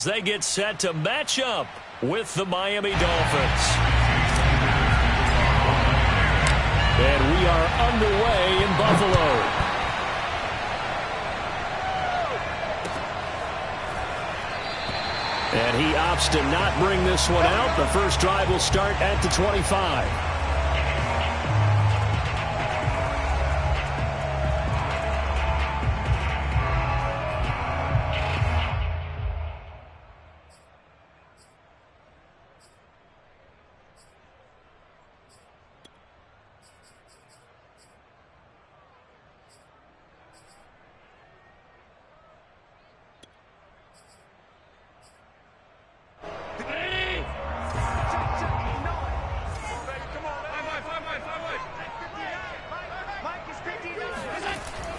They get set to match up with the Miami Dolphins. And we are underway in Buffalo. And he opts to not bring this one out. The first drive will start at the 25.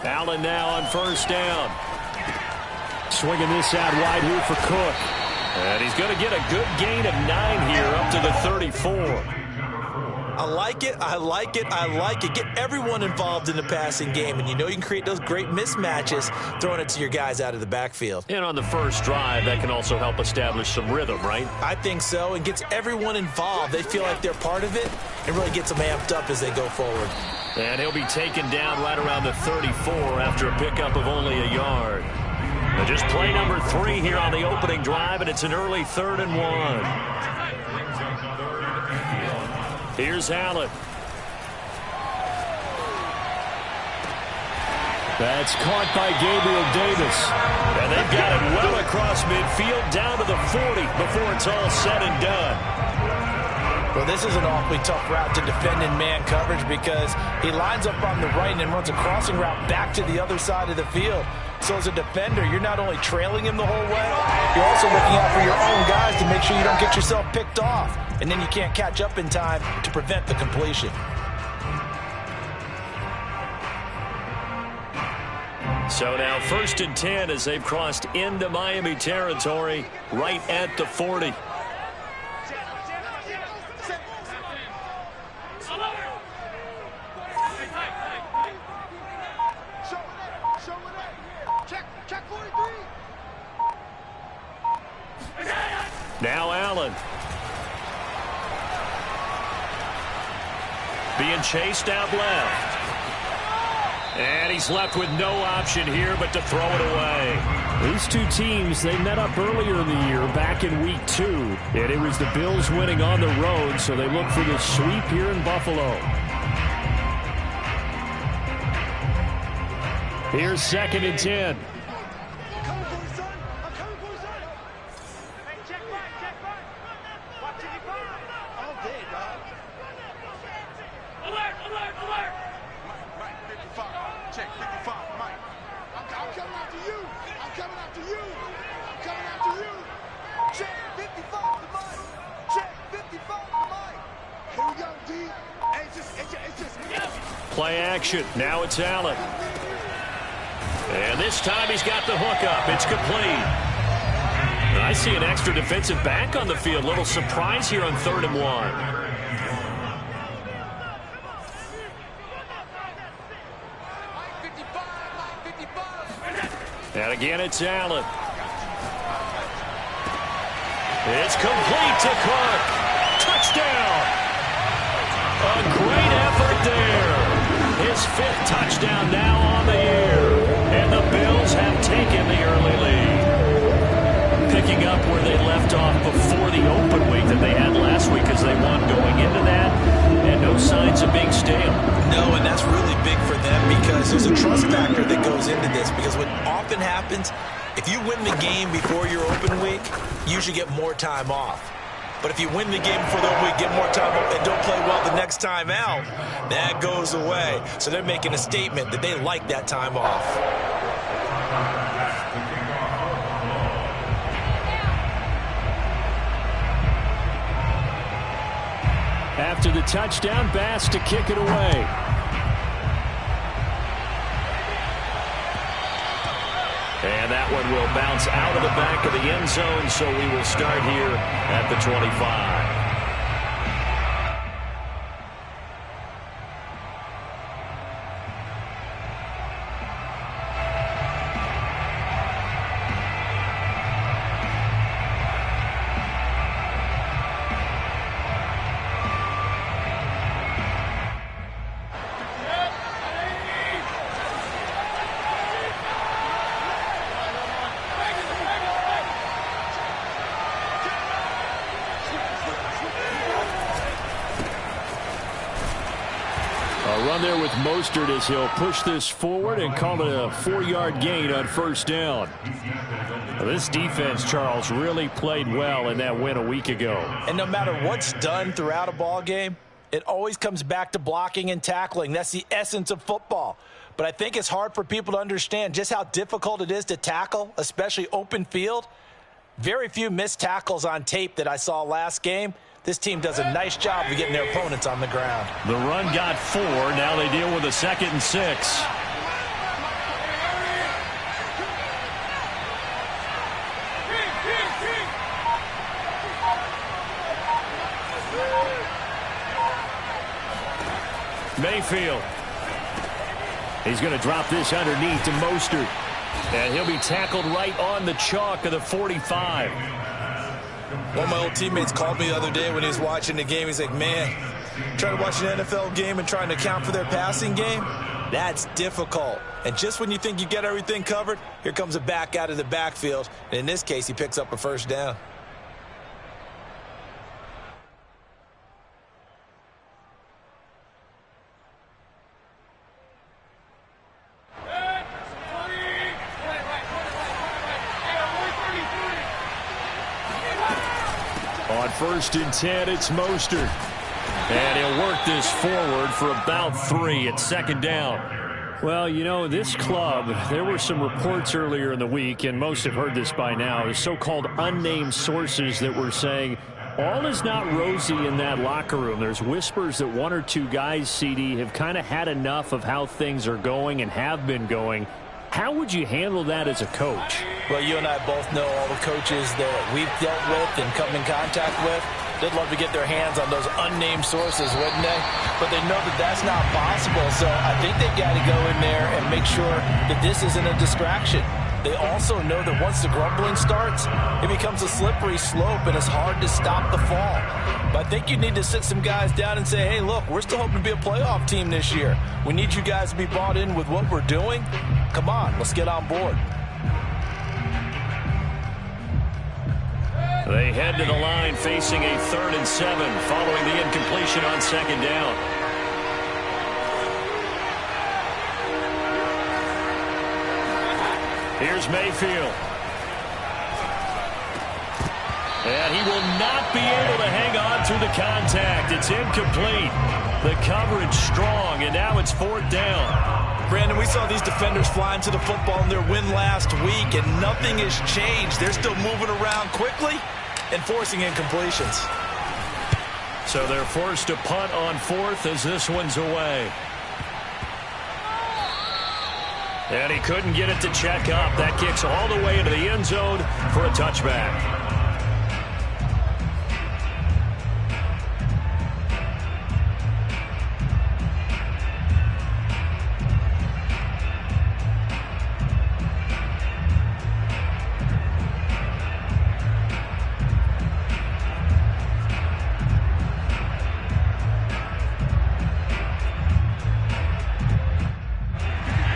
Allen now on first down. Swinging this out wide here for Cook. And he's going to get a good gain of 9 here up to the 34. I like it. I like it. I like it. Get everyone involved in the passing game. And you know you can create those great mismatches throwing it to your guys out of the backfield. And on the first drive, that can also help establish some rhythm, right? I think so. And gets everyone involved. They feel like they're part of it and really gets them amped up as they go forward. And he'll be taken down right around the 34 after a pickup of only a yard. Now just play number 3 here on the opening drive, and it's an early 3rd and 1. Here's Allen. That's caught by Gabriel Davis. And they've got it well across midfield down to the 40 before it's all said and done. Well, this is an awfully tough route to defend in man coverage because he lines up on the right and then runs a crossing route back to the other side of the field. So as a defender, you're not only trailing him the whole way, you're also looking out for your own guys to make sure you don't get yourself picked off. And then you can't catch up in time to prevent the completion. So now 1st and 10 as they've crossed into Miami territory right at the 40. Now Allen. Being chased out left. And he's left with no option here but to throw it away. These two teams, they met up earlier in the year back in week 2. And it was the Bills winning on the road, so they look for the sweep here in Buffalo. Here's 2nd and 10. Play action. Now it's Allen. And this time he's got the hook up. It's complete. I see an extra defensive back on the field. Little surprise here on 3rd and 1. And again, it's Allen. It's complete to Cook. Touchdown. A great effort there. His 5th touchdown now on the year. And the Bills have taken the early lead. Picking up where they left off before the open week that they had last week as they won going into that. And no signs of being stale. No, and that's really big for them because there's a trust factor that goes into this. Because what often happens, if you win the game before your open week, you usually get more time off. But if you win the game before the open week, get more time off, and don't play well the next time out, that goes away. So they're making a statement that they like that time off. After the touchdown, Bass to kick it away. And that one will bounce out of the back of the end zone, so we will start here at the 25. run there with Mostert as he'll push this forward and call it a 4-yard gain on first down. Well, this defense, Charles, really played well in that win a week ago. And no matter what's done throughout a ball game, it always comes back to blocking and tackling. That's the essence of football. But I think it's hard for people to understand just how difficult it is to tackle, especially open field. Very few missed tackles on tape that I saw last game. This team does a nice job of getting their opponents on the ground. The run got 4. Now they deal with a 2nd and 6. Mayfield. He's going to drop this underneath to Mostert. And he'll be tackled right on the chalk of the 45. One of my old teammates called me the other day when he was watching the game. He's like, man, trying to watch an NFL game and trying to account for their passing game, that's difficult. And just when you think you get everything covered, here comes a back out of the backfield. And in this case, he picks up a first down. On 1st and 10, it's Mostert. And he'll work this forward for about 3 at 2nd down. Well, you know, this club, there were some reports earlier in the week, and most have heard this by now, the so-called unnamed sources that were saying all is not rosy in that locker room. There's whispers that 1 or 2 guys, CD, have kind of had enough of how things are going and have been going. How would you handle that as a coach? Well, you and I both know all the coaches that we've dealt with and come in contact with. They'd love to get their hands on those unnamed sources, wouldn't they? But they know that that's not possible, so I think they've got to go in there and make sure that this isn't a distraction. They also know that once the grumbling starts, it becomes a slippery slope, and it's hard to stop the fall. But I think you need to sit some guys down and say, hey, look, we're still hoping to be a playoff team this year. We need you guys to be bought in with what we're doing. Come on, let's get on board. They head to the line facing a 3rd and 7 following the incompletion on 2nd down. Here's Mayfield. And he will not be able to hang on through the contact. It's incomplete. The coverage strong, and now it's 4th down. Brandon, we saw these defenders flying to the football in their win last week, and nothing has changed. They're still moving around quickly and forcing incompletions. So they're forced to punt on 4th as this one's away. And he couldn't get it to check up. That kicks all the way into the end zone for a touchback.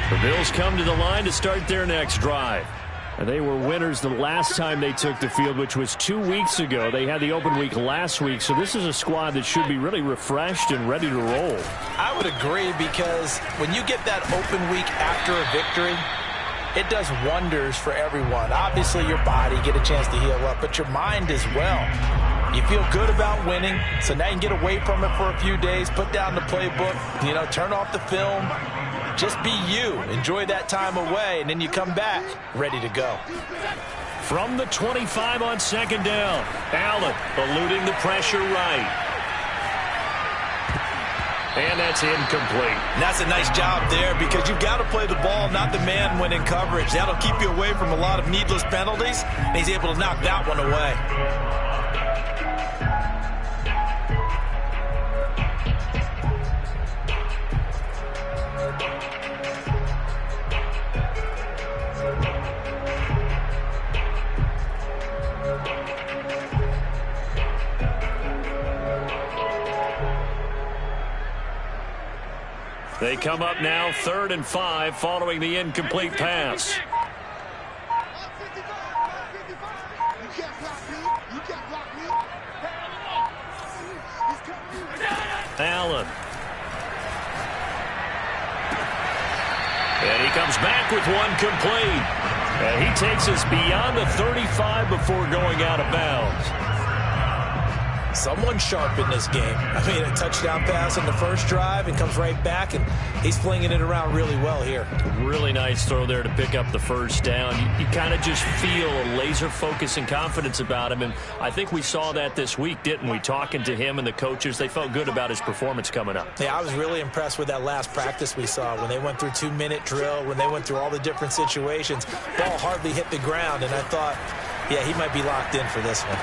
The Bills come to the line to start their next drive. And they were winners the last time they took the field, which was 2 weeks ago. They had the open week last week, so this is a squad that should be really refreshed and ready to roll. I would agree, because when you get that open week after a victory, it does wonders for everyone. Obviously, your body, get a chance to heal up, but your mind as well. You feel good about winning, so now you can get away from it for a few days, put down the playbook, turn off the film. Just be you. Enjoy that time away, and then you come back ready to go. From the 25 on 2nd down, Allen eluding the pressure right. And that's incomplete. And that's a nice job there, because you've got to play the ball, not the man when in coverage. That'll keep you away from a lot of needless penalties, and he's able to knock that one away. They come up now 3rd and 5 following the incomplete pass. Allen. back with one complete. And he takes us beyond the 35 before going out of bounds. Someone sharp in this game. I mean, a touchdown pass on the first drive and comes right back, and he's flinging it around really well here. Really nice throw there to pick up the first down. You kind of just feel a laser focus and confidence about him, and I think we saw that this week, didn't we? Talking to him and the coaches, they felt good about his performance coming up. Yeah, I was really impressed with that last practice we saw when they went through 2-minute drill, when they went through all the different situations. Ball hardly hit the ground, and I thought, yeah, he might be locked in for this one.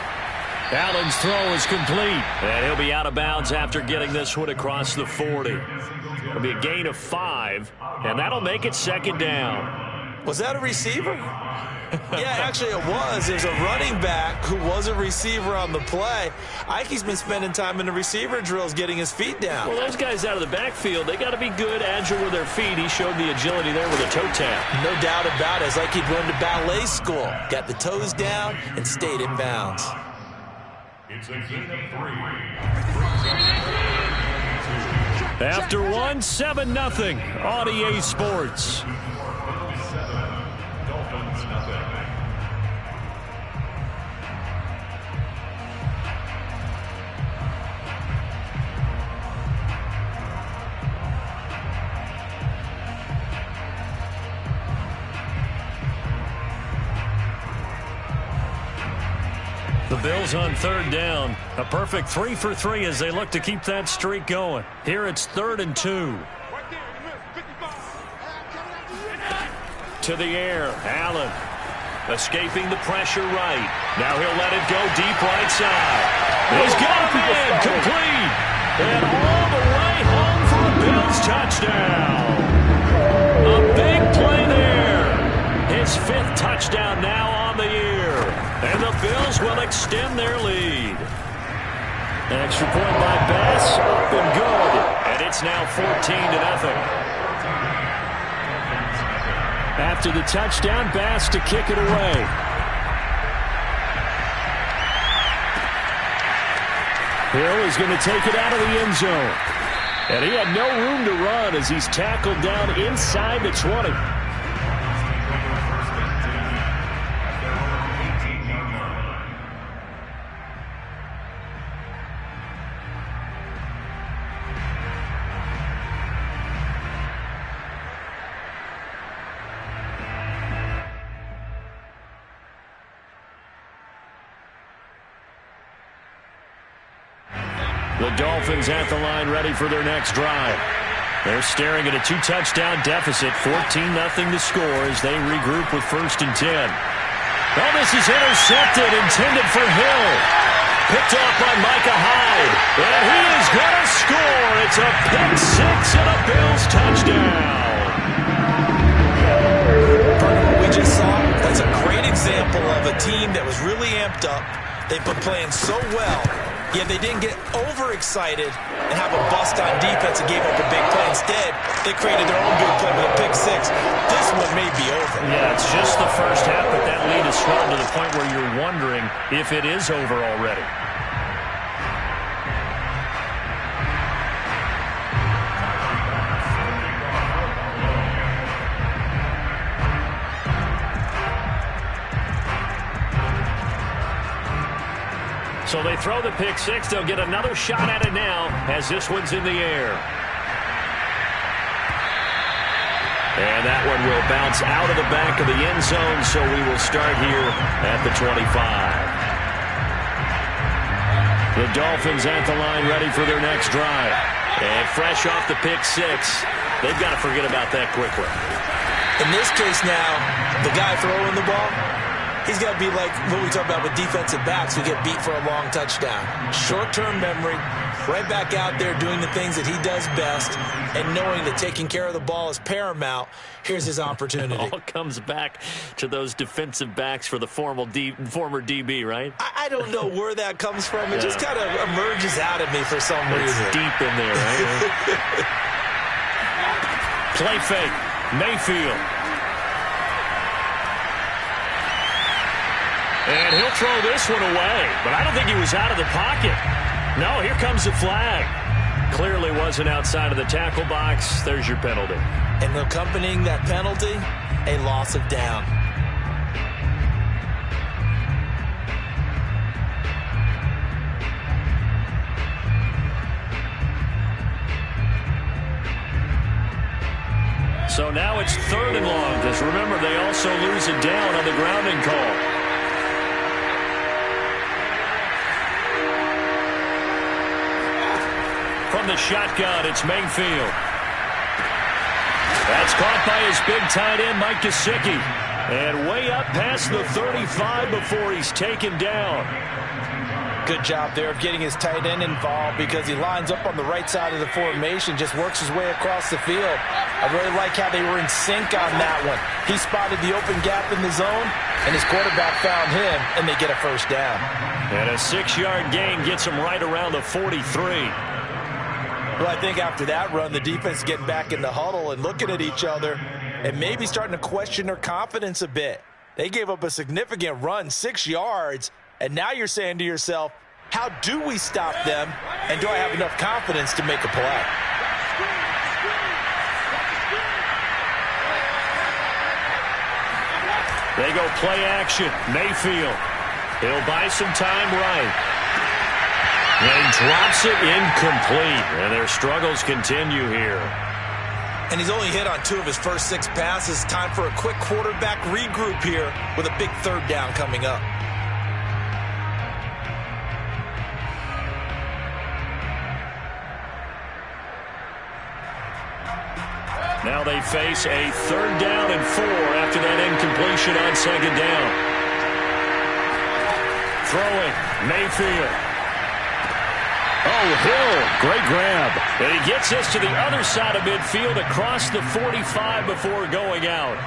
Allen's throw is complete, and he'll be out of bounds after getting this one across the 40. It'll be a gain of 5, and that'll make it second down. Was that a receiver? Yeah, actually it was. There's a running back who was a receiver on the play. Ike's been spending time in the receiver drills getting his feet down. Well, those guys out of the backfield, they got to be good, agile with their feet. He showed the agility there with a toe tap. No doubt about it. It's like he'd run to ballet school. Got the toes down and stayed in bounds. It's a gain of 3. After 1, 7-0 on EA Sports. Dolphins nothing. The Bills on third down. A perfect 3 for 3 as they look to keep that streak going. Here it's 3rd and 2. To the air. Allen escaping the pressure right. Now he'll let it go deep right side. He's got a man complete. And all the way home for a Bills touchdown. A big play there. His 5th touchdown now on the year. And the Bills will extend their lead. An extra point by Bass, up and good. And it's now 14-0. After the touchdown, Bass to kick it away. Hill is going to take it out of the end zone. And he had no room to run as he's tackled down inside the 20. The Dolphins at the line ready for their next drive. They're staring at a 2-touchdown deficit, 14-0 to score as they regroup with 1st and 10. Oh, this is intercepted, intended for Hill. Picked off by Micah Hyde. And he is going to score. It's a pick 6 and a Bills touchdown. What we just saw, that's a great example of a team that was really amped up. They've been playing so well. Yet they didn't get overexcited and have a bust on defense and gave up a big play. Instead, they created their own big play with a pick 6. This one may be over. Yeah, it's just the first half, but that lead is swelled to the point where you're wondering if it is over already. So they throw the pick 6. They'll get another shot at it now as this one's in the air. And that one will bounce out of the back of the end zone, so we will start here at the 25. The Dolphins at the line ready for their next drive. And fresh off the pick 6, they've got to forget about that quickly. In this case now, the guy throwing the ball, he's got to be like what we talk about with defensive backs who get beat for a long touchdown. Short-term memory, right back out there doing the things that he does best, and knowing that taking care of the ball is paramount. Here's his opportunity. It all comes back to those defensive backs for the former DB, right? I don't know where that comes from. It just kind of emerges out of me for some reason. It's deep in there, right? Play fake. Mayfield. And he'll throw this one away. But I don't think he was out of the pocket. No, here comes the flag. Clearly wasn't outside of the tackle box. There's your penalty. And accompanying that penalty, a loss of down. So now it's 3rd and long, because remember, they also lose it down on the grounding call. From the shotgun, it's Mayfield. That's caught by his big tight end, Mike Gesicki. And way up past the 35 before he's taken down. Good job there of getting his tight end involved because he lines up on the right side of the formation, just works his way across the field. I really like how they were in sync on that one. He spotted the open gap in the zone, and his quarterback found him, and they get a first down. And a 6-yard gain gets him right around the 43. Well, I think after that run, the defense is getting back in the huddle and looking at each other and maybe starting to question their confidence a bit. They gave up a significant run, 6 yards, and now you're saying to yourself, how do we stop them, and do I have enough confidence to make a play? They go play action. Mayfield. He'll buy some time right. And drops it incomplete. And their struggles continue here. And he's only hit on 2 of his first 6 passes. Time for a quick quarterback regroup here with a big 3rd down coming up. Now they face a 3rd down and 4 after that incompletion on 2nd down. Throwing, Mayfield. Oh, Hill, great grab. And he gets this to the other side of midfield across the 45 before going out.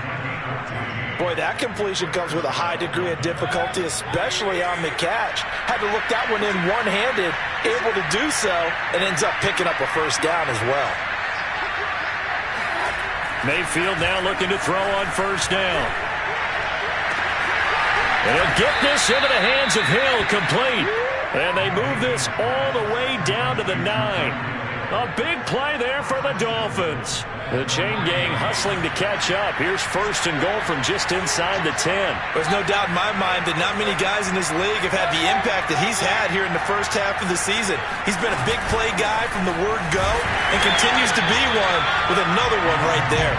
Boy, that completion comes with a high degree of difficulty, especially on the catch. Had to look that one in one-handed, able to do so, and ends up picking up a first down as well. Mayfield now looking to throw on 1st down. And he'll get this into the hands of Hill, complete. And they move this all the way down to the 9. A big play there for the Dolphins. The chain gang hustling to catch up. Here's 1st and goal from just inside the 10. There's no doubt in my mind that not many guys in this league have had the impact that he's had here in the first half of the season. He's been a big play guy from the word go and continues to be one with another one right there.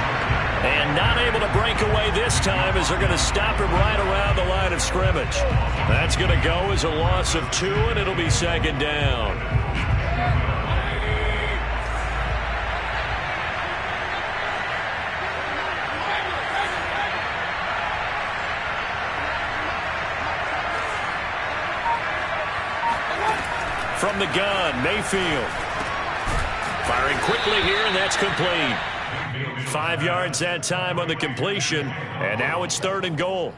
And not able to break away this time as they're going to stop him right around the line of scrimmage. That's going to go as a loss of 2, and it'll be 2nd down. From the gun, Mayfield. Firing quickly here, and that's complete. 5 yards that time on the completion, and now it's 3rd and goal.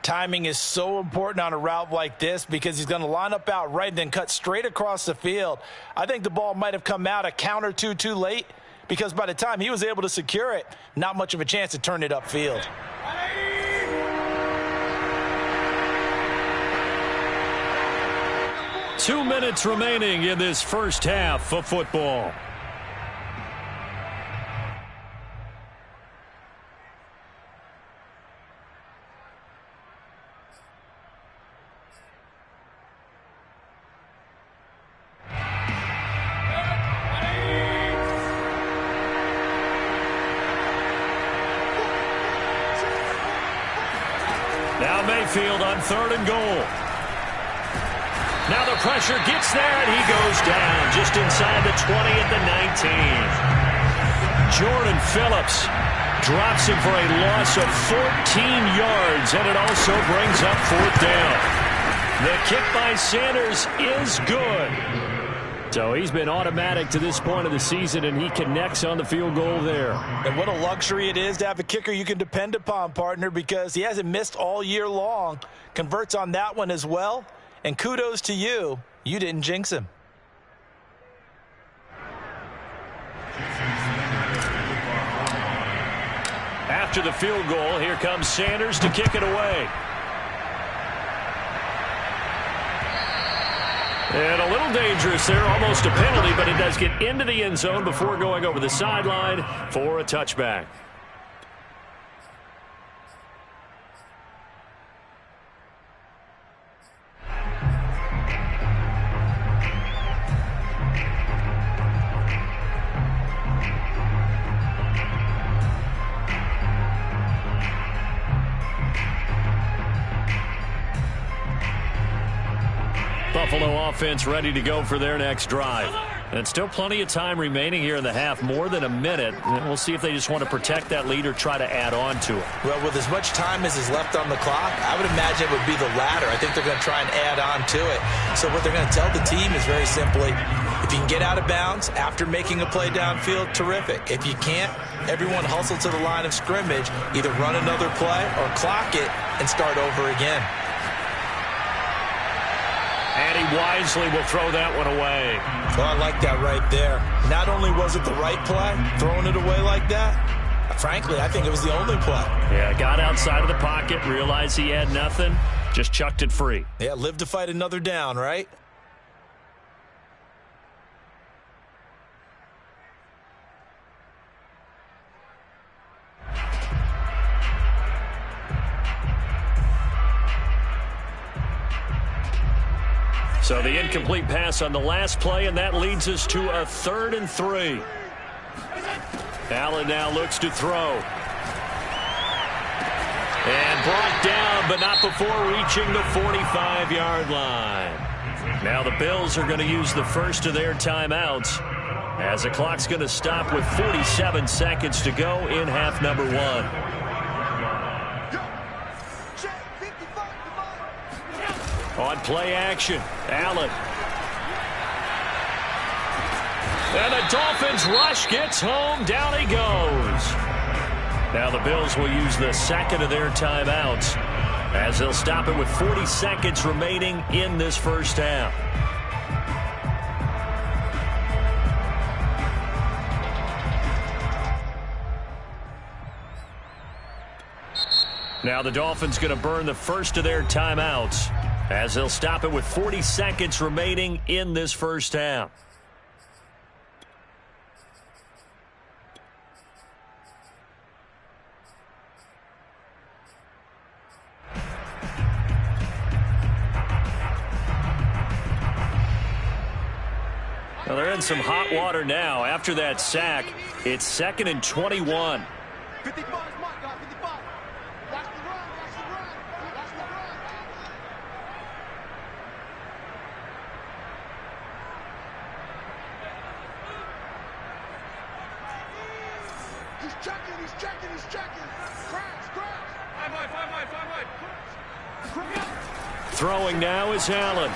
Timing is so important on a route like this because he's going to line up out right and then cut straight across the field. I think the ball might have come out a count or two too late because by the time he was able to secure it, not much of a chance to turn it upfield. Two minutes remaining in this first half of football. Now Mayfield on 3rd and goal. Now the pressure gets there, and he goes down just inside the 20 at the 19. Jordan Phillips drops him for a loss of 14 yards, and it also brings up 4th down. The kick by Sanders is good. So he's been automatic to this point of the season, and he connects on the field goal there. And what a luxury it is to have a kicker you can depend upon, partner, because he hasn't missed all year long. Converts on that one as well. And kudos to you. You didn't jinx him. After the field goal, here comes Sanders to kick it away. And a little dangerous there, almost a penalty, but it does get into the end zone before going over the sideline for a touchback. Buffalo offense ready to go for their next drive. And still plenty of time remaining here in the half, more than a minute. And we'll see if they just want to protect that lead or try to add on to it. Well, with as much time as is left on the clock, I would imagine it would be the latter. I think they're going to try and add on to it. So what they're going to tell the team is very simply, if you can get out of bounds after making a play downfield, terrific. If you can't, everyone hustle to the line of scrimmage, either run another play or clock it and start over again. And he wisely will throw that one away. Well, I like that right there. Not only was it the right play, throwing it away like that, frankly, I think it was the only play. Yeah, got outside of the pocket, realized he had nothing, just chucked it free. Yeah, live to fight another down, right? So the incomplete pass on the last play, and that leads us to a 3rd and 3. Allen now looks to throw. And brought down, but not before reaching the 45-yard line. Now the Bills are going to use the first of their timeouts, as the clock's going to stop with 47 seconds to go in half number 1. On play action, Allen. And the Dolphins rush, gets home, down he goes. Now the Bills will use the second of their timeouts, as they'll stop it with 40 seconds remaining in this first half. Now the Dolphins going to burn the first of their timeouts, as they'll stop it with 40 seconds remaining in this first half. Well, they're in some hot water now. After that sack, it's 2nd and 21. 55. He's checking. Crash. 5. Throwing now is Allen.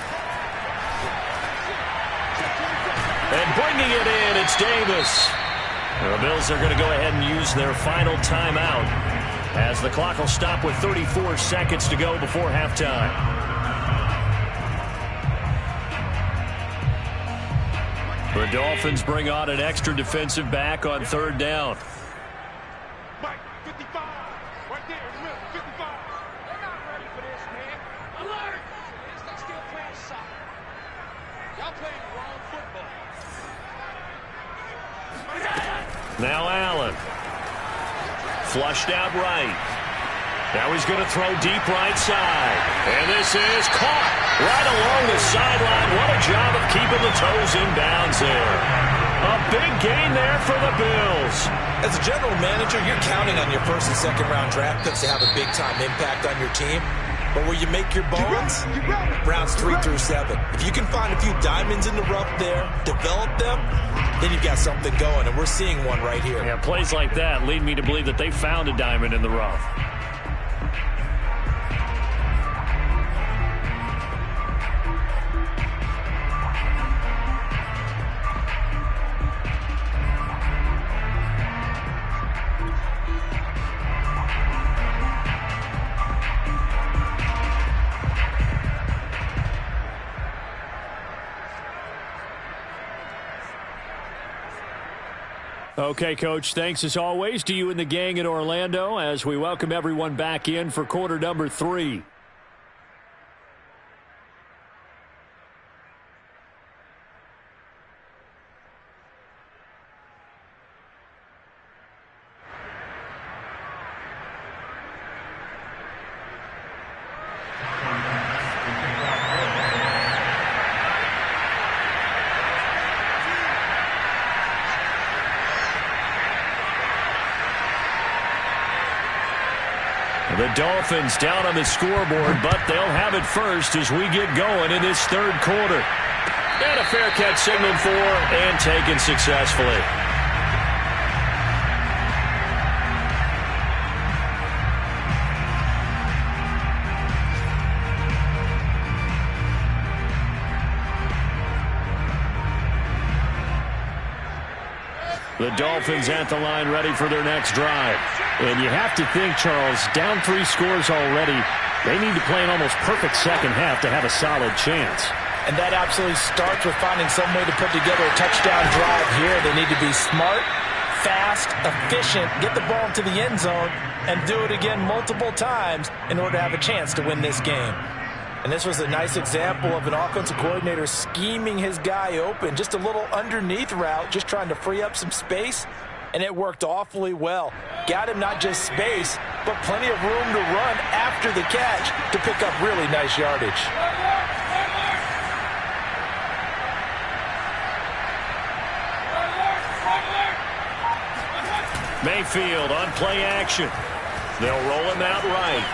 And bringing it in, it's Davis. The Bills are going to go ahead and use their final timeout, as the clock will stop with 34 seconds to go before halftime. The Dolphins bring on an extra defensive back on 3rd down. Mike, 55. Right there in the middle, 55. They're not ready for this, man. Alert! They're still playing soccer. Y'all playing the wrong football. Now Allen. Flushed out right. Now he's going to throw deep right side. And this is caught right along the sideline. What a job of keeping the toes in bounds there. A big gain there for the Bills. As a general manager, you're counting on your 1st and 2nd round draft picks to have a big-time impact on your team. But where you make your bones, rounds 3 through 7. If you can find a few diamonds in the rough there, develop them, then you've got something going, and we're seeing one right here. Yeah, plays like that lead me to believe that they found a diamond in the rough. Okay, Coach, thanks as always to you and the gang in Orlando as we welcome everyone back in for quarter number 3. The Dolphins down on the scoreboard, but they'll have it first as we get going in this third quarter. And a fair catch signaled for and taken successfully. The Dolphins at the line ready for their next drive. And you have to think, Charles, down 3 scores already, they need to play an almost perfect second half to have a solid chance. And that absolutely starts with finding some way to put together a touchdown drive here. They need to be smart, fast, efficient, get the ball into the end zone, and do it again multiple times in order to have a chance to win this game. And this was a nice example of an offensive coordinator scheming his guy open. Just a little underneath route, just trying to free up some space, and it worked awfully well. Got him not just space, but plenty of room to run after the catch to pick up really nice yardage. Mayfield on play action. They'll roll him out right.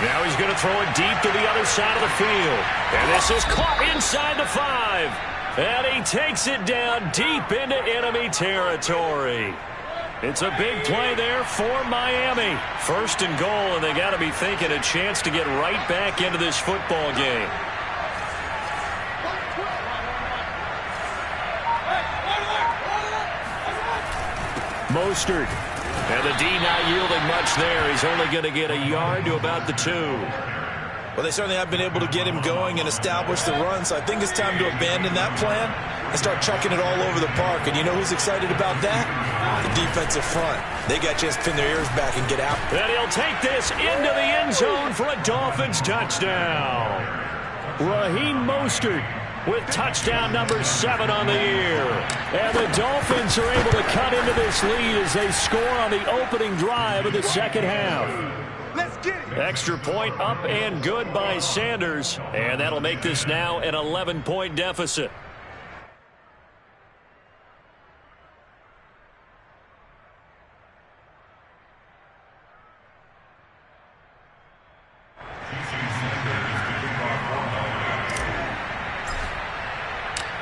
Now he's going to throw it deep to the other side of the field. And this is caught inside the 5. And he takes it down deep into enemy territory. It's a big play there for Miami. First and goal, and they got to be thinking a chance to get right back into this football game. Mostert. And the D not yielding much there. He's only going to get a yard to about the 2. Well, they certainly have been able to get him going and establish the run, so I think it's time to abandon that plan and start chucking it all over the park. And you know who's excited about that? The defensive front. They got a chance to pin their ears back and get out. And he'll take this into the end zone for a Dolphins touchdown. Raheem Mostert with touchdown number 7 on the year. And the Dolphins are able to cut into this lead as they score on the opening drive of the second half. Let's get it. Extra point up and good by Sanders. And that'll make this now an 11-point deficit.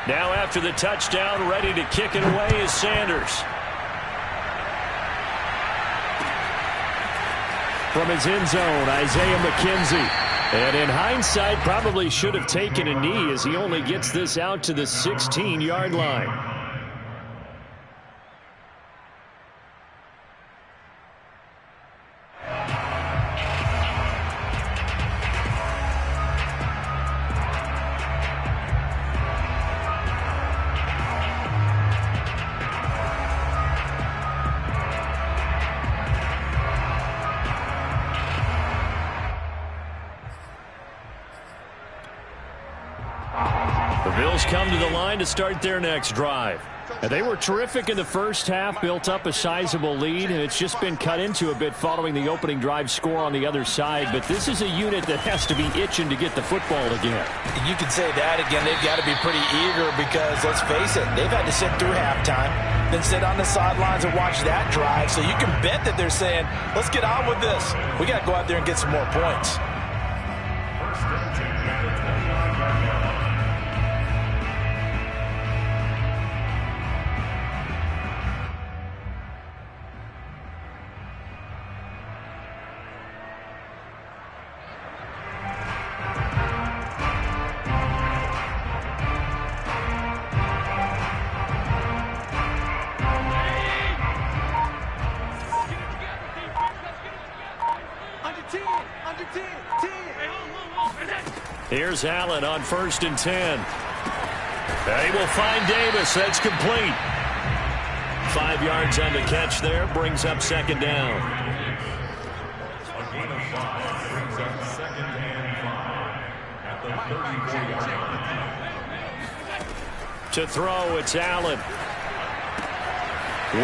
Now after the touchdown, ready to kick it away is Sanders. From his end zone, Isaiah McKenzie. And in hindsight, probably should have taken a knee as he only gets this out to the 16-yard line. Come to the line to start their next drive. And they were terrific in the first half, built up a sizable lead, and it's just been cut into a bit following the opening drive score on the other side. But this is a unit that has to be itching to get the football again. You can say that again. They've got to be pretty eager because, let's face it, they've had to sit through halftime, then sit on the sidelines and watch that drive. So you can bet that they're saying, let's get on with this. We got to go out there and get some more points. Here's Allen on 1st and 10. And he will find Davis. That's complete. 5 yards on the catch there. Brings up second down. A gain of 5 brings up 2nd and 5 at the 34-yard line. To throw, it's Allen.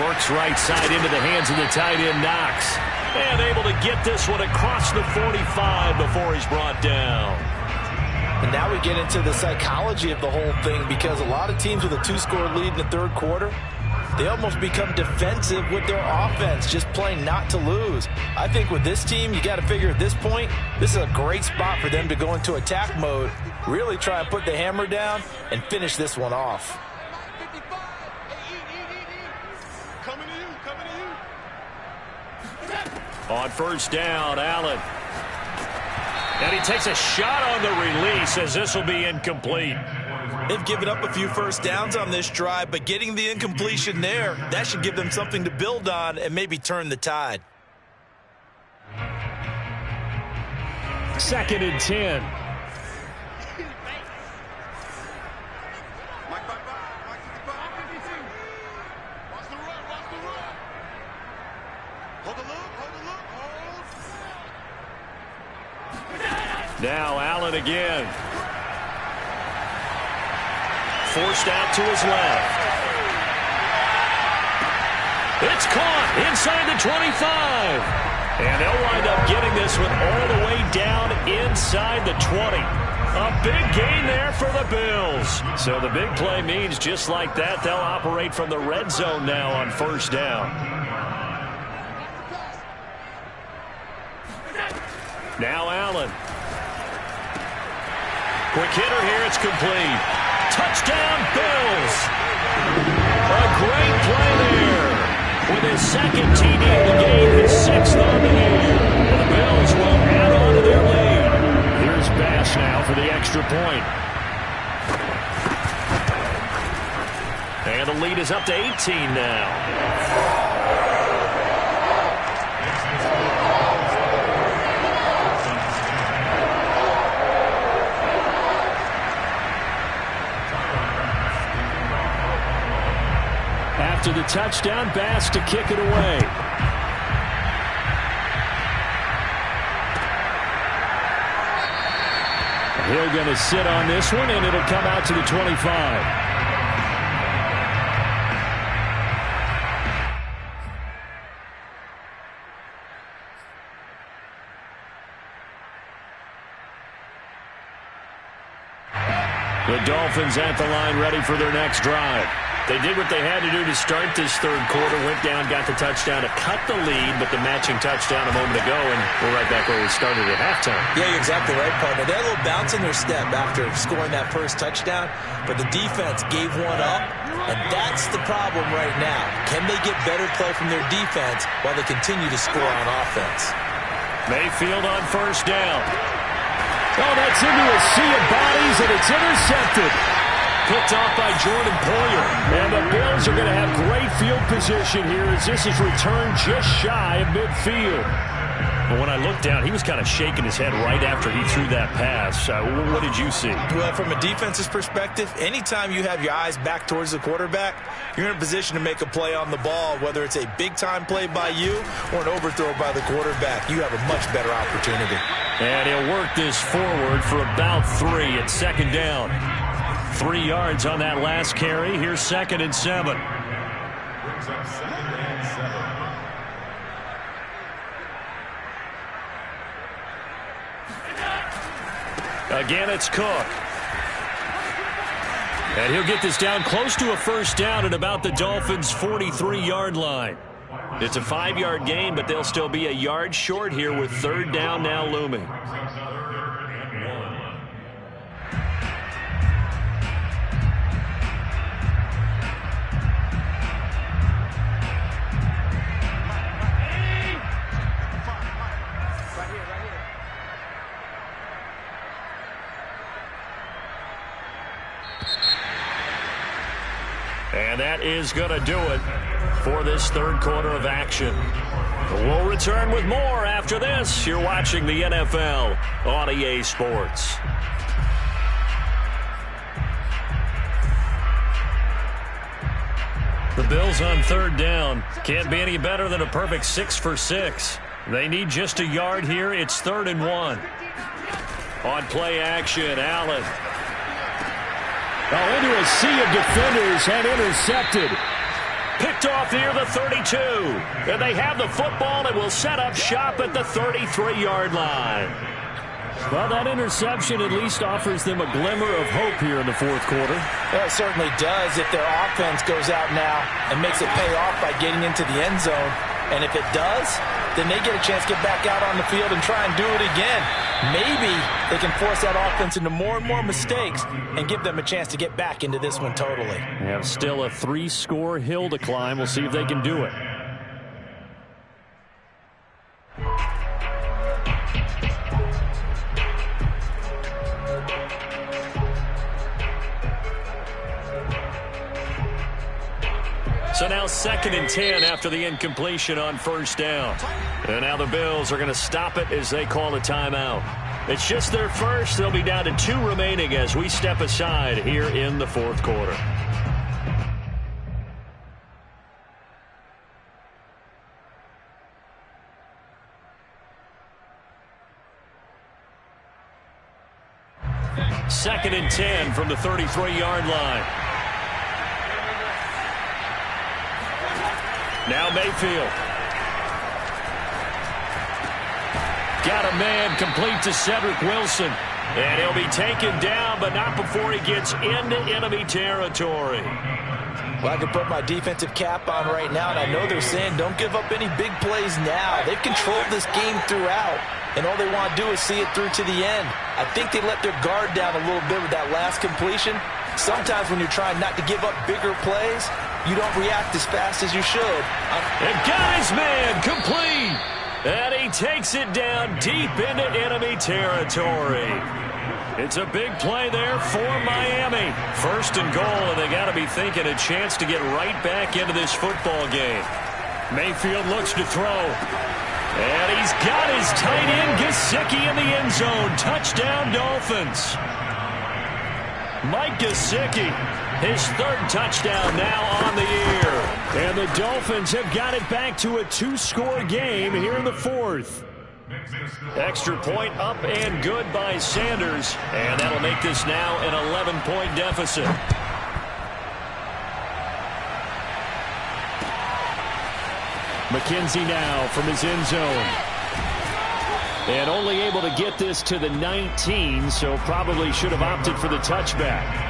Works right side into the hands of the tight end, Knox. And able to get this one across the 45 before he's brought down. And now we get into the psychology of the whole thing because a lot of teams with a 2-score lead in the third quarter, they almost become defensive with their offense, just playing not to lose. I think with this team, you got to figure at this point, this is a great spot for them to go into attack mode, really try and put the hammer down and finish this one off. On first down, Allen. And he takes a shot on the release as this will be incomplete. They've given up a few first downs on this drive, but getting the incompletion there, that should give them something to build on and maybe turn the tide. 2nd and 10. Now Allen again. Forced out to his left. It's caught inside the 25. And they'll wind up getting this one all the way down inside the 20. A big gain there for the Bills. So the big play means just like that, they'll operate from the red zone now on first down. Now Allen. Quick hitter here, it's complete. Touchdown, Bills. A great play there. With his 2nd TD of the game, his 6th on the year. The Bills will add on to their lead. Here's Bass now for the extra point. And the lead is up to 18 now. After the touchdown, Bass to kick it away. Hill going to sit on this one, and it'll come out to the 25. The Dolphins at the line ready for their next drive. They did what they had to do to start this third quarter, went down, got the touchdown to cut the lead, but the matching touchdown a moment ago, and we're right back where we started at halftime. Yeah, you're exactly right, partner. They had a little bounce in their step after scoring that first touchdown, but the defense gave one up, and that's the problem right now. Can they get better play from their defense while they continue to score on offense? Mayfield on first down. Oh, that's into a sea of bodies, and it's intercepted. Picked off by Jordan Poyer. And the Bills are going to have great field position here as this is returned just shy of midfield. But when I looked down, he was kind of shaking his head right after he threw that pass. What did you see? Well, from a defense's perspective, anytime you have your eyes back towards the quarterback, you're in a position to make a play on the ball, whether it's a big-time play by you or an overthrow by the quarterback. You have a much better opportunity. And he'll work this forward for about 3 at 2nd down. 3 yards on that last carry. Here's 2nd and 7. Brings up 2nd and 7. Again, it's Cook. And he'll get this down close to a first down at about the Dolphins' 43-yard line. It's a 5-yard gain, but they'll still be a yard short here with 3rd down now looming. And that is going to do it for this third quarter of action. We'll return with more after this. You're watching the NFL on EA Sports. The Bills on 3rd down. Can't be any better than a perfect 6 for 6. They need just a yard here. It's 3rd and 1. On play action, Allen. Oh, into a sea of defenders and intercepted. Picked off near the 32. And they have the football and will set up shop at the 33-yard line. Well, that interception at least offers them a glimmer of hope here in the fourth quarter. Well, it certainly does if their offense goes out now and makes it pay off by getting into the end zone. And if it does, then they get a chance to get back out on the field and try and do it again. Maybe they can force that offense into more and more mistakes and give them a chance to get back into this one totally. They have still a 3-score hill to climb. We'll see if they can do it. So now 2nd and 10 after the incompletion on first down. And now the Bills are going to stop it as they call a timeout. It's just their first. They'll be down to 2 remaining as we step aside here in the fourth quarter. Second and 10 from the 33-yard line. Now Mayfield. Got a man complete to Cedric Wilson. And he'll be taken down, but not before he gets into enemy territory. Well, I can put my defensive cap on right now, and I know they're saying don't give up any big plays now. They've controlled this game throughout, and all they want to do is see it through to the end. I think they let their guard down a little bit with that last completion. Sometimes when you're trying not to give up bigger plays, you don't react as fast as you should. And got his man complete. And he takes it down deep into enemy territory. It's a big play there for Miami. 1st and goal, and they got to be thinking a chance to get right back into this football game. Mayfield looks to throw. And he's got his tight end Gesicki in the end zone. Touchdown, Dolphins. Mike Gesicki, his 3rd touchdown now on the year. And the Dolphins have got it back to a 2-score game here in the 4th. Extra point up and good by Sanders. And that'll make this now an 11-point deficit. McKenzie now from his end zone. And only able to get this to the 19, so probably should have opted for the touchback.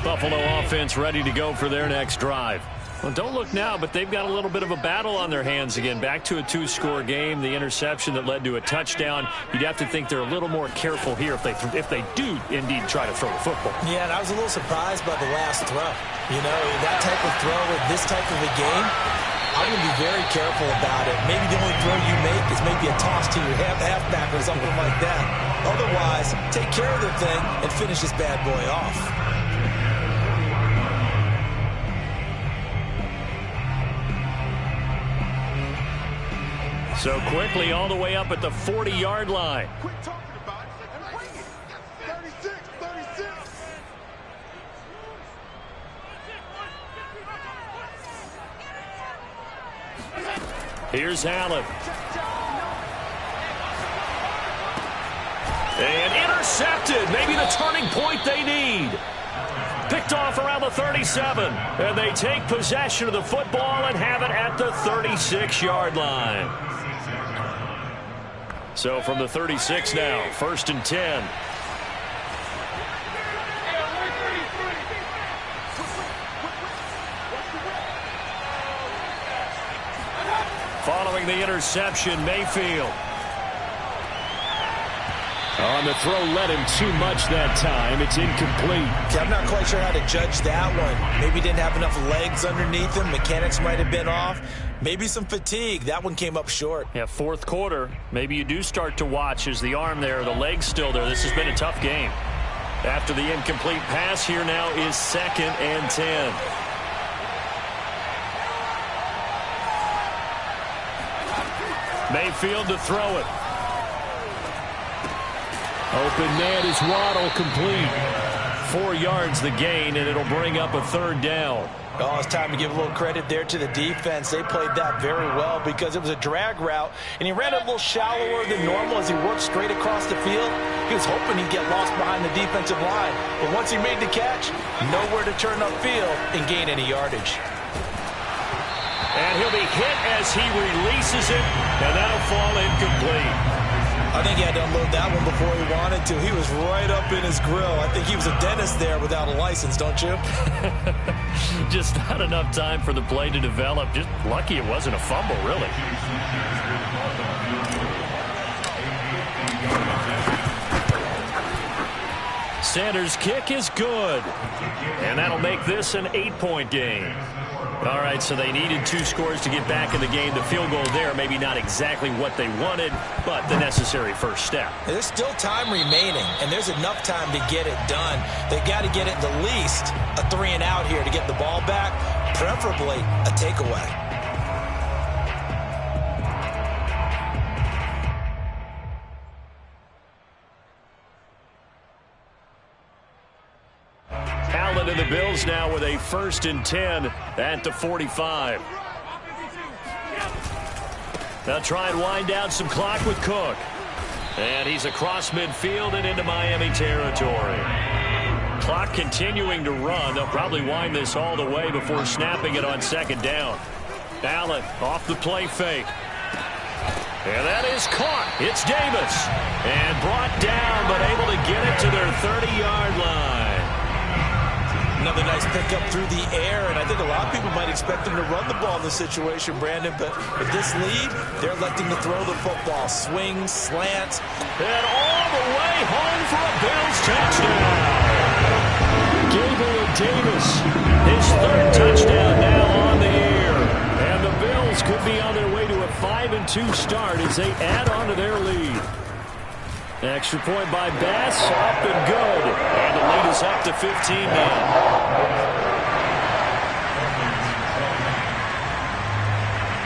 Buffalo offense ready to go for their next drive. Well, don't look now, but they've got a little bit of a battle on their hands again. Back to a 2-score game. The interception that led to a touchdown. You'd have to think they're a little more careful here if they do indeed try to throw the football. Yeah, and I was a little surprised by the last throw. You know, that type of throw with this type of a game, I'm going to be very careful about it. Maybe the only throw you make is maybe a toss to your halfback or something like that. Otherwise, take care of the thing and finish this bad boy off. So quickly all the way up at the 40-yard line. Quit talking about it and bring it. 36, 36. Here's Allen. And intercepted. Maybe the turning point they need. Picked off around the 37. And they take possession of the football and have it at the 36-yard line. So from the 36 now, 1st and 10. Following the interception, Mayfield. On the throw, led him too much that time. It's incomplete. See, I'm not quite sure how to judge that one. Maybe didn't have enough legs underneath him. Mechanics might have been off. Maybe some fatigue. That one came up short. Yeah, 4th quarter. Maybe you do start to watch as the arm there, the leg's still there. This has been a tough game. After the incomplete pass, here now is 2nd and 10. Mayfield to throw it. Open man is Waddle, complete. 4 yards the gain, and it'll bring up a 3rd down. Oh, it's time to give a little credit there to the defense. They played that very well because it was a drag route, and he ran it a little shallower than normal as he worked straight across the field. He was hoping he'd get lost behind the defensive line, but once he made the catch, nowhere to turn upfield and gain any yardage. And he'll be hit as he releases it, and that'll fall incomplete. I think he had to unload that one before he wanted to. He was right up in his grill. I think he was a dentist there without a license, don't you? Just not enough time for the play to develop. Just lucky it wasn't a fumble, really. Sanders' kick is good. And that'll make this an 8-point game. All right, so they needed 2 scores to get back in the game. The field goal there, maybe not exactly what they wanted, but the necessary first step. There's still time remaining, and there's enough time to get it done. They've got to get it the least a 3-and-out here to get the ball back, preferably a takeaway. Allen and the Bills now with a 1st and 10 at the 45. They'll try and wind down some clock with Cook. And he's across midfield and into Miami territory. Clock continuing to run. They'll probably wind this all the way before snapping it on 2nd down. Allen off the play fake. And that is caught. It's Davis. And brought down, but able to get it to their 30-yard line. Another nice pickup through the air, and I think a lot of people might expect them to run the ball in this situation, Brandon, but with this lead, they're electing to throw the football. Swing, slant. And all the way home for a Bills touchdown. Gable and Davis, his 3rd touchdown now on the year. And the Bills could be on their way to a 5-2 start as they add on to their lead. Extra point by Bass, up and good. And the lead is up to 15 now.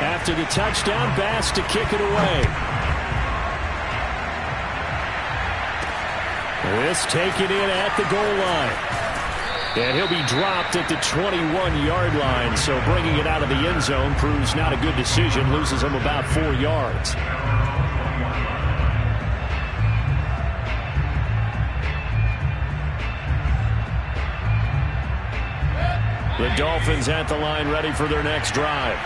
After the touchdown, Bass to kick it away. This taken in at the goal line. And he'll be dropped at the 21-yard line, so bringing it out of the end zone proves not a good decision, loses him about 4 yards. The Dolphins at the line ready for their next drive.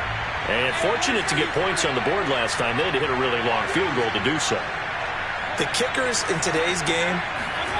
And fortunate to get points on the board last time. They had to hit a really long field goal to do so. The kickers in today's game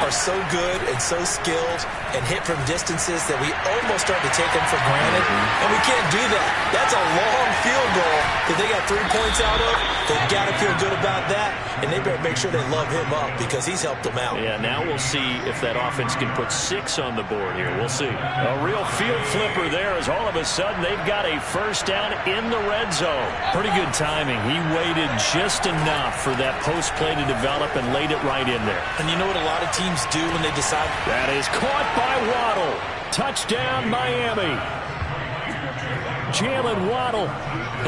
are so good and so skilled and hit from distances that we almost start to take them for granted. And we can't do that. That's a long field goal that they got 3 points out of. They've got to feel good about that. And they better make sure they love him up because he's helped them out. Yeah, now we'll see if that offense can put 6 on the board here. We'll see. A real field flipper there as all of a sudden they've got a 1st down in the red zone. Pretty good timing. He waited just enough for that post play to develop and laid it right in there. And you know what a lot of teams do when they decide? That is caught by Waddle. Touchdown, Miami. Jalen Waddle,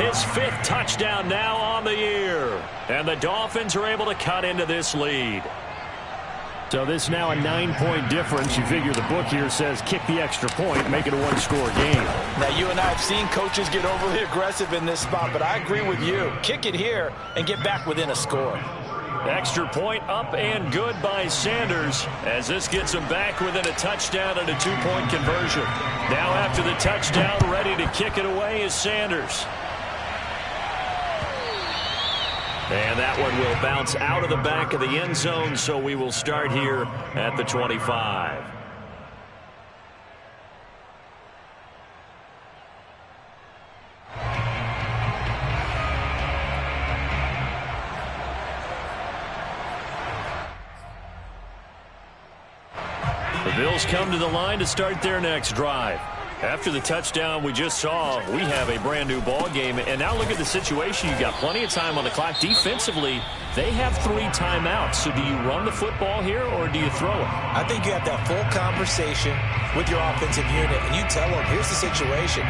his 5th touchdown now on the year. And the Dolphins are able to cut into this lead. So this now a 9-point difference. You figure the book here says kick the extra point, make it a 1-score game. Now, you and I have seen coaches get overly aggressive in this spot, but I agree with you. Kick it here and get back within a score. Extra point up and good by Sanders as this gets him back within a touchdown and a 2-point conversion. Now after the touchdown, ready to kick it away is Sanders. And that one will bounce out of the back of the end zone, so we will start here at the 25. The Bills come to the line to start their next drive. After the touchdown we just saw, we have a brand new ball game. And now look at the situation. You got plenty of time on the clock. Defensively, they have 3 timeouts. So do you run the football here or do you throw it? I think you have that full conversation with your offensive unit, and you tell them, here's the situation.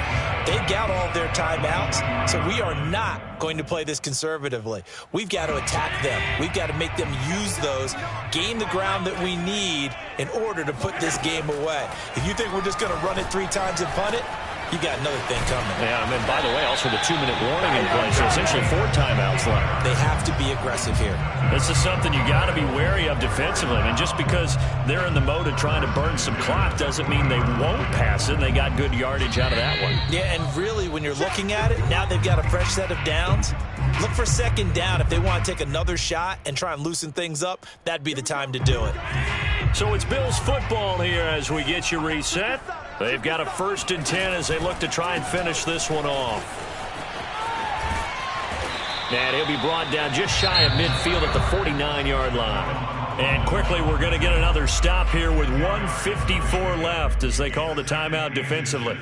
They've got all of their timeouts, so we are not going to play this conservatively. We've got to attack them. We've got to make them use those, gain the ground that we need in order to put this game away. If you think we're just going to run it 3 times and punt it, you got another thing coming. Yeah, I mean, by the way, also the 2-minute warning in play, so essentially 4 timeouts left. They have to be aggressive here. This is something you got to be wary of defensively. I mean, just because they're in the mode of trying to burn some clock doesn't mean they won't pass it, and they got good yardage out of that one. Yeah, and really, when you're looking at it, now they've got a fresh set of downs. Look for 2nd down. If they want to take another shot and try and loosen things up, that'd be the time to do it. So it's Bills football here as we get you reset. They've got a 1st and 10 as they look to try and finish this one off. And he'll be brought down just shy of midfield at the 49-yard line. And quickly we're going to get another stop here with 1:54 left as they call the timeout defensively.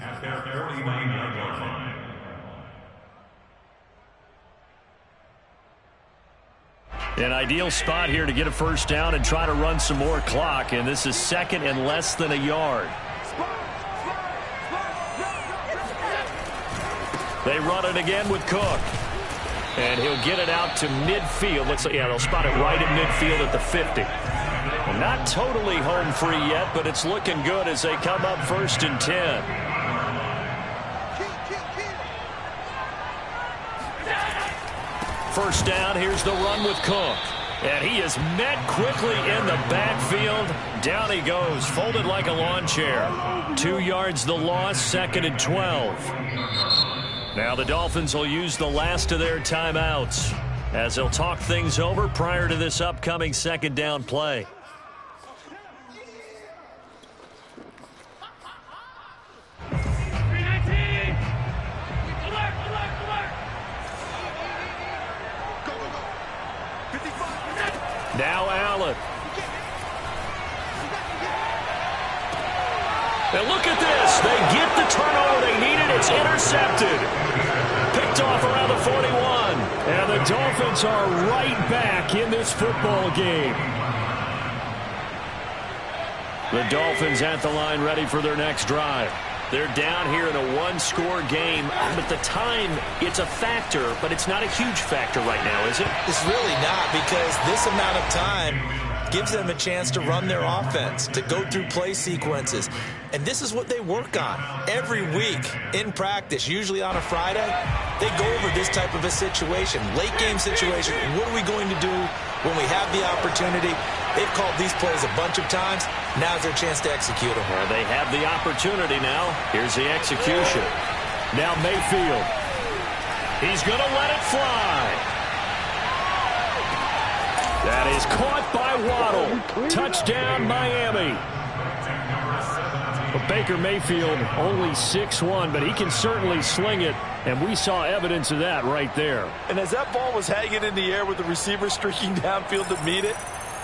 At their 49-yard line. An ideal spot here to get a 1st down and try to run some more clock. And this is 2nd and less than a yard. They run it again with Cook. And he'll get it out to midfield. Looks like, yeah, they'll spot it right at midfield at the 50. Well, not totally home free yet, but it's looking good as they come up 1st and 10. First down, here's the run with Cook. And he is met quickly in the backfield. Down he goes, folded like a lawn chair. 2 yards the loss, 2nd and 12. Now the Dolphins will use the last of their timeouts as they'll talk things over prior to this upcoming 2nd down play. Now Allen. And look at this. They get the turnover they needed. It's intercepted. Picked off around the 41. And the Dolphins are right back in this football game. The Dolphins at the line ready for their next drive. They're down here in a 1-score game. But the time, it's a factor, but it's not a huge factor right now, is it? It's really not, because this amount of time gives them a chance to run their offense, to go through play sequences. And this is what they work on every week in practice, usually on a Friday. They go over this type of a situation, late game situation. What are we going to do when we have the opportunity? They've called these plays a bunch of times. Now's their chance to execute them. Well, they have the opportunity now. Here's the execution. Now Mayfield. He's going to let it fly. That is caught by Waddle. Touchdown, Miami. But Baker Mayfield only 6'1", but he can certainly sling it, and we saw evidence of that right there. And as that ball was hanging in the air with the receiver streaking downfield to meet it,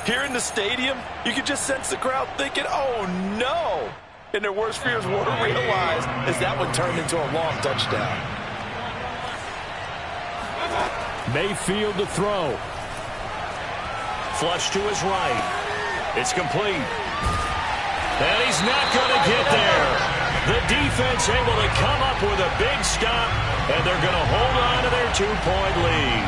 here in the stadium, you could just sense the crowd thinking, oh, no. And their worst fears were realized as that one turned into a long touchdown. Mayfield to throw. Flush to his right. It's complete. And he's not going to get there. The defense able to come up with a big stop, and they're going to hold on to their 2-point lead.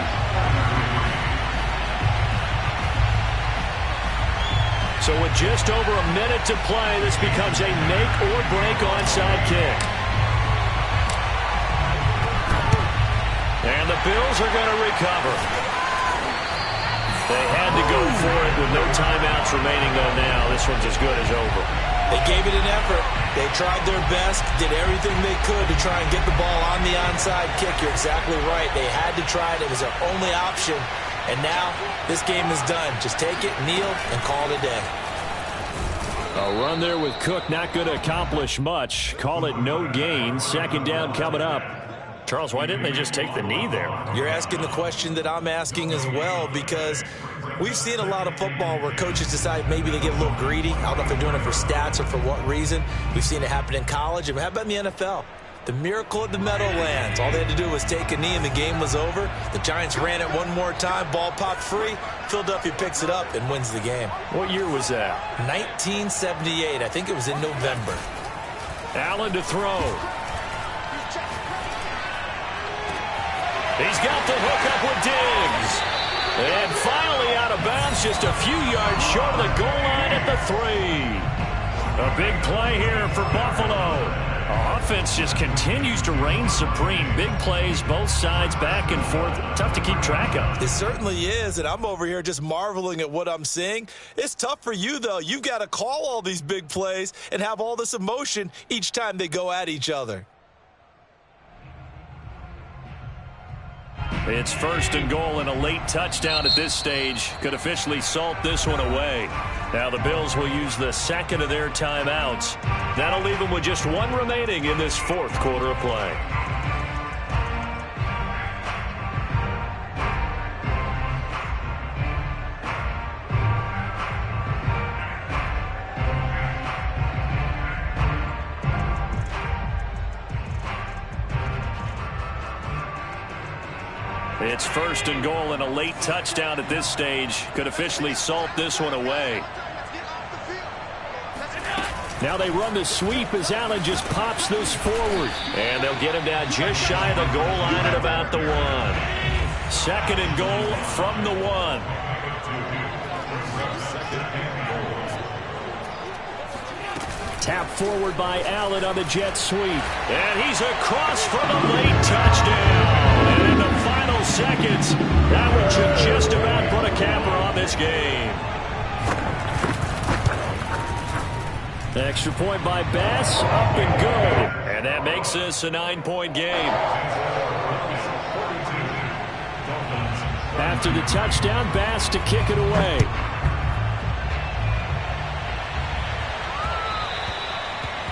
So with just over a minute to play, this becomes a make-or-break onside kick. And the Bills are going to recover. They had to go for it with no timeouts remaining, though, now. This one's as good as over. They gave it an effort. They tried their best, did everything they could to try and get the ball on the onside kick. You're exactly right. They had to try it. It was their only option. And now this game is done. Just take it, kneel, and call it a day. A run there with Cook not going to accomplish much. Call it no gain. 2nd down coming up. Charles, why didn't they just take the knee there? You're asking the question that I'm asking as well, because we've seen a lot of football where coaches decide maybe they get a little greedy. I don't know if they're doing it for stats or for what reason. We've seen it happen in college. And how about in the NFL? The miracle of the Meadowlands. All they had to do was take a knee and the game was over. The Giants ran it one more time. Ball popped free. Philadelphia picks it up and wins the game. What year was that? 1978. I think it was in November. Allen to throw. He's got the hook up with Diggs. And finally out of bounds, just a few yards short of the goal line at the 3. A big play here for Buffalo. Offense just continues to reign supreme. Big plays, both sides, back and forth. Tough to keep track of. It certainly is, and I'm over here just marveling at what I'm seeing. It's tough for you, though. You've got to call all these big plays and have all this emotion each time they go at each other. It's 1st and goal, and a late touchdown at this stage could officially salt this one away. Now the Bills will use the second of their timeouts. That'll leave them with just one remaining in this 4th quarter of play. It's 1st and goal, and a late touchdown at this stage could officially salt this one away. Now they run the sweep as Allen just pops this forward. And they'll get him down just shy of the goal line at about the 1. 2nd and goal from the 1. Tap forward by Allen on the jet sweep. And he's across for the late touchdown. And in the final seconds, that one should just about put a capper on this game. The extra point by Bass, up and good. And that makes this a 9-point game. After the touchdown, Bass to kick it away.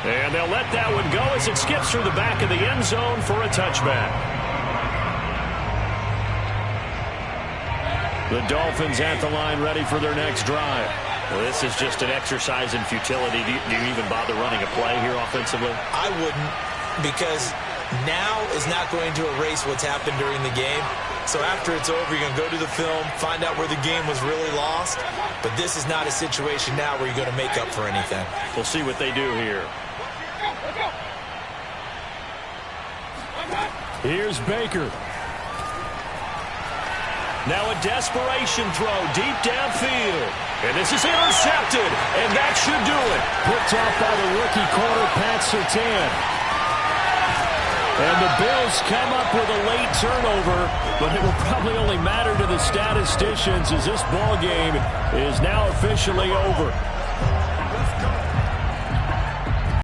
And they'll let that one go as it skips through the back of the end zone for a touchback. The Dolphins at the line ready for their next drive. Well, this is just an exercise in futility. Do you even bother running a play here offensively? I wouldn't, because now is not going to erase what's happened during the game. So after it's over, you're going to go to the film, find out where the game was really lost. But this is not a situation now where you're going to make up for anything. We'll see what they do here. Here's Baker. Now a desperation throw deep downfield. And this is intercepted. And that should do it. Picked off by the rookie corner, Pat Surtain. And the Bills come up with a late turnover, but it will probably only matter to the statisticians as this ball game is now officially over.